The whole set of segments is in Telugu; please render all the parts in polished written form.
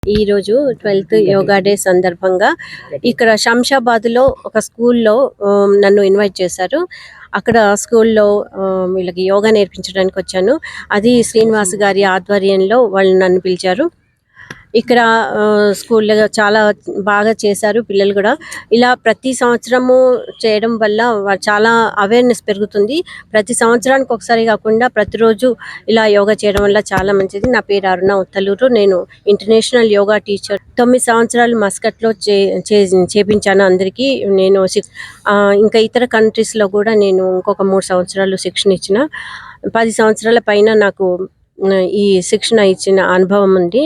ఈరోజు 12th యోగా డే సందర్భంగా ఇక్కడ శంషాబాద్లో ఒక స్కూల్లో నన్ను ఇన్వైట్ చేశారు. అక్కడ స్కూల్లో వీళ్ళకి యోగా నేర్పించడానికి వచ్చాను. అది శ్రీనివాస్ గారి ఆధ్వర్యంలో వాళ్ళు నన్ను పిలిచారు. ఇక్కడ స్కూల్లో చాలా బాగా చేశారు పిల్లలు కూడా. ఇలా ప్రతి సంవత్సరము చేయడం వల్ల చాలా అవేర్నెస్ పెరుగుతుంది. ప్రతి సంవత్సరానికి ఒకసారి కాకుండా ప్రతిరోజు ఇలా యోగా చేయడం వల్ల చాలా మంచిది. నా పేరు అరుణ ఉత్తలూరు. నేను ఇంటర్నేషనల్ యోగా టీచర్. 9 సంవత్సరాలు మస్కట్లో చేపించాను అందరికీ. నేను ఇంకా ఇతర కంట్రీస్లో కూడా నేను ఇంకొక 3 సంవత్సరాలు శిక్షణ ఇచ్చిన. 10 సంవత్సరాల పైన నాకు ఈ శిక్షణ ఇచ్చిన అనుభవం ఉంది.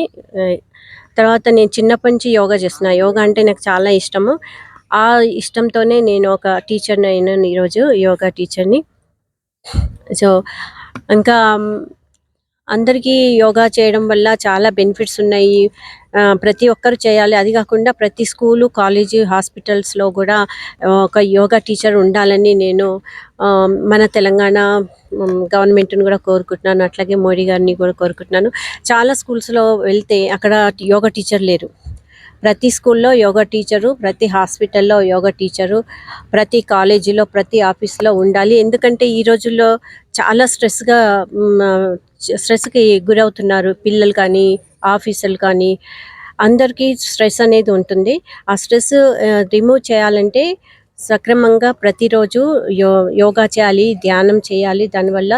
తర్వాత నేను చిన్నప్పటి నుంచి యోగా చేస్తున్నా. యోగా అంటే నాకు చాలా ఇష్టము. ఆ ఇష్టంతోనే నేను ఒక టీచర్ని అయినాను ఈరోజు, యోగా టీచర్ని. సో ఇంకా అందరికీ యోగా చేయడం వల్ల చాలా బెనిఫిట్స్ ఉన్నాయి. ప్రతి ఒక్కరు చేయాలి. అది కాకుండా ప్రతి స్కూలు, కాలేజీ, హాస్పిటల్స్లో కూడా ఒక యోగా టీచర్ ఉండాలని నేను మన తెలంగాణ గవర్నమెంట్ని కూడా కోరుకుంటున్నాను. అట్లాగే మోడీ గారిని కూడా కోరుకుంటున్నాను. చాలా స్కూల్స్లో వెళ్తే అక్కడ యోగా టీచర్ లేరు. ప్రతి స్కూల్లో యోగా టీచరు, ప్రతి హాస్పిటల్లో యోగా టీచరు, ప్రతి కాలేజీలో, ప్రతి ఆఫీస్లో ఉండాలి. ఎందుకంటే ఈ రోజుల్లో చాలా స్ట్రెస్కి గురవుతున్నారు పిల్లలు కానీ, ఆఫీసర్లు కానీ. అందరికీ స్ట్రెస్ అనేది ఉంటుంది. ఆ స్ట్రెస్ రిమూవ్ చేయాలంటే సక్రమంగా ప్రతిరోజు యోగా చేయాలి, ధ్యానం చేయాలి. దానివల్ల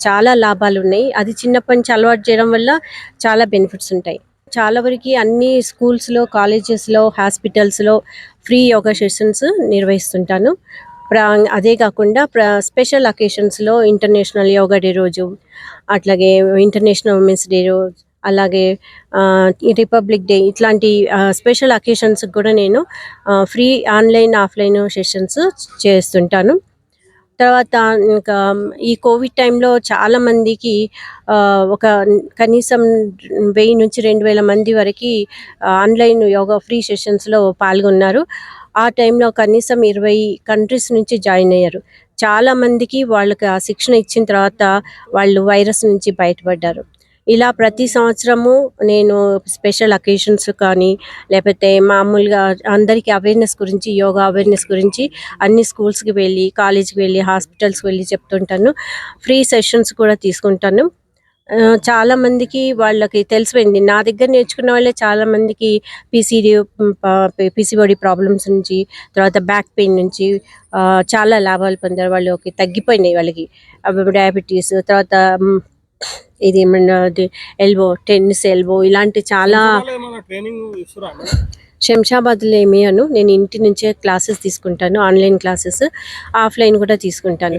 చాలా లాభాలు ఉన్నాయి. అది చిన్నప్పటి నుంచి అలవాటు చేయడం వల్ల చాలా బెనిఫిట్స్ ఉంటాయి. చాలా వరకు అన్ని స్కూల్స్లో, కాలేజెస్లో, హాస్పిటల్స్లో ఫ్రీ యోగా సెషన్స్ నిర్వహిస్తుంటాను. అదే కాకుండా స్పెషల్ అకేషన్స్లో ఇంటర్నేషనల్ యోగా డే రోజు, అట్లాగే ఇంటర్నేషనల్ ఉమెన్స్ డే రోజు, అలాగే రిపబ్లిక్ డే, ఇట్లాంటి స్పెషల్ అకేషన్స్కి కూడా నేను ఫ్రీ ఆన్లైన్, ఆఫ్లైన్ సెషన్స్ చేస్తుంటాను. తర్వాత ఇంకా ఈ కోవిడ్ టైంలో చాలామందికి ఒక కనీసం 1000 నుంచి 2000 మంది వరకు ఆన్లైన్ యోగా ఫ్రీ సెషన్స్లో పాల్గొన్నారు. ఆ టైంలో కనీసం 20 కంట్రీస్ నుంచి జాయిన్ అయ్యారు. చాలామందికి వాళ్ళకి ఆ శిక్షణ ఇచ్చిన తర్వాత వాళ్ళు వైరస్ నుంచి బయటపడ్డారు. ఇలా ప్రతి సంవత్సరము నేను స్పెషల్ అకేషన్స్ కానీ, లేకపోతే మామూలుగా అందరికీ అవేర్నెస్ గురించి, యోగా అవేర్నెస్ గురించి అన్ని స్కూల్స్కి వెళ్ళి, కాలేజ్కి వెళ్ళి, హాస్పిటల్స్కి వెళ్ళి చెప్తుంటాను. ఫ్రీ సెషన్స్ కూడా తీసుకుంటాను. చాలామందికి వాళ్ళకి తెలిసిపోయింది. నా దగ్గర నేర్చుకున్న వాళ్ళే చాలామందికి పీసీఓడి ప్రాబ్లమ్స్ నుంచి, తర్వాత బ్యాక్ పెయిన్ నుంచి చాలా లాభాలు పొందారు. వాళ్ళకి తగ్గిపోయినాయి. వాళ్ళకి డయాబెటీస్, తర్వాత ఇది ఏమన్నా టెన్నిస్ ఎల్బో, ఇలాంటి చాలా. శంషాబాద్లో ఏమియాను. నేను ఇంటి నుంచే క్లాసెస్ తీసుకుంటాను. ఆన్లైన్ క్లాసెస్, ఆఫ్లైన్ కూడా తీసుకుంటాను.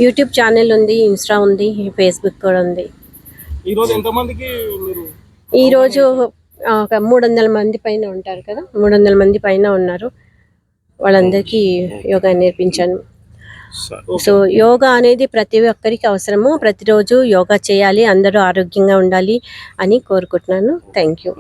యూట్యూబ్ ఛానల్ ఉంది, ఇన్స్టా ఉంది, ఫేస్బుక్ కూడా ఉంది. ఈరోజు ఒక 300 మంది పైన ఉంటారు కదా, 300 మంది పైన ఉన్నారు. వాళ్ళందరికీ యోగా నేర్పించాను. సో యోగా అనేది ప్రతి ఒక్కరికి అవసరము. ప్రతిరోజు యోగా చేయాలి. అందరూ ఆరోగ్యంగా ఉండాలి అని కోరుకుంటున్నాను. Thank you.